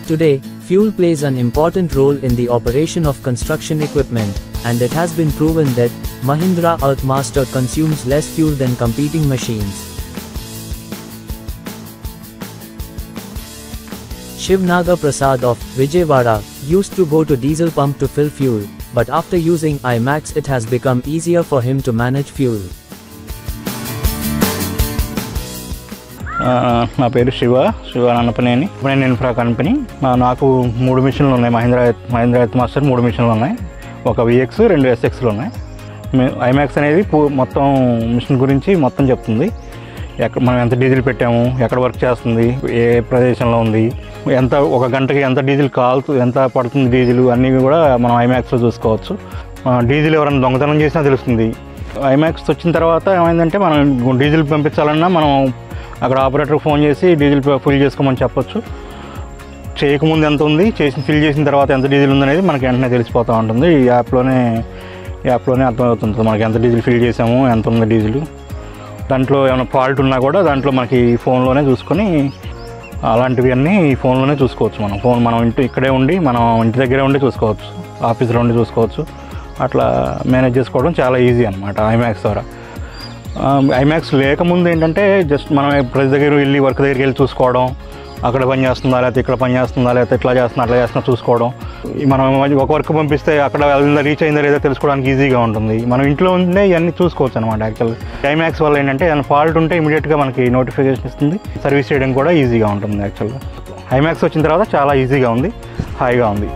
Today, fuel plays an important role in the operation of construction equipment, and it has been proven that Mahindra Earthmaster consumes less fuel than competing machines. Shivnaga Prasad of Vijayawada used to go to diesel pump to fill fuel, but after using IMAX it has become easier for him to manage fuel. నా పేరు Shiva Nannapaneni infra company. నాకు 3 మిషన్లు ఉన్నాయి. మహీంద్రా ఎర్త్మాస్టర్ 3 మిషన్లు ఉన్నాయి. ఒక VX 2 SXలు ఉన్నాయి. IMAX అనేది మొత్తం మిషన్ గురించి మొత్తం చెప్తుంది. మనం ఎంత డీజిల్ పెట్టాము, ఎక్కడ వర్క్ చేస్తుంది, ఏ ప్రదేశంలో ఉంది, ఒక గంటకి ఎంత డీజిల్ ఎంత పడుతుంది డీజిల్ అన్నీ కూడా మనం ఐమాక్స్లో చూసుకోవచ్చు. డీజిల్ ఎవరైనా దొంగతనం చేసినా తెలుస్తుంది. ఐమాక్స్ వచ్చిన తర్వాత ఏమైందంటే మనం డీజిల్ పంపించాలన్నా మనం అక్కడ ఆపరేటర్కి ఫోన్ చేసి డీజిల్ ఫిల్ చేసుకోమని చెప్పొచ్చు. చేయకముందు ఎంత ఉంది, ఫిల్ చేసిన తర్వాత ఎంత డీజిల్ ఉందనేది మనకి వెంటనే తెలిసిపోతూ ఉంటుంది. ఈ యాప్లోనే అర్థమవుతుంది మనకి ఎంత డీజిల్ ఫిల్ చేసాము, ఎంత ఉంది డీజిల్. దాంట్లో ఏమైనా ఫాల్ట్ ఉన్నా కూడా దాంట్లో మనకి ఫోన్లోనే చూసుకొని అలాంటివి అన్నీ ఫోన్లోనే చూసుకోవచ్చు. మనం ఇక్కడే ఉండి మనం ఇంటి దగ్గరే ఉండి చూసుకోవచ్చు, ఆఫీస్లో ఉండి చూసుకోవచ్చు. అట్లా మేనేజ్ చేసుకోవడం చాలా ఈజీ అనమాట ఐమాక్స్ ద్వారా. ఐమాక్స్ లేకముందు ఏంటంటే జస్ట్ మనం ప్రతి దగ్గర వెళ్ళి వర్క్ దగ్గరికి వెళ్ళి చూసుకోవడం, అక్కడ పని చేస్తుందా లేకపోతే ఇక్కడ పని చేస్తుందా లేకపోతే ఇట్లా చేస్తున్నా అట్లా చేస్తున్నా చూసుకోవడం. మనం ఒక వర్క్ పంపిస్తే అక్కడ రీచ్ అయిందా లేదా తెలుసుకోవడానికి ఈజీగా ఉంటుంది. మనం ఇంట్లో ఉండే ఇవన్నీ చూసుకోవచ్చు అనమాట. యాక్చువల్గా ఐమాక్స్ వల్ల ఏంటంటే ఏమైనా ఫాల్ట్ ఉంటే ఇమీడియట్గా మనకి నోటిఫికేషన్ ఇస్తుంది. సర్వీస్ చేయడం కూడా ఈజీగా ఉంటుంది. యాక్చువల్గా ఐమాక్స్ వచ్చిన తర్వాత చాలా ఈజీగా ఉంది, హాయిగా ఉంది.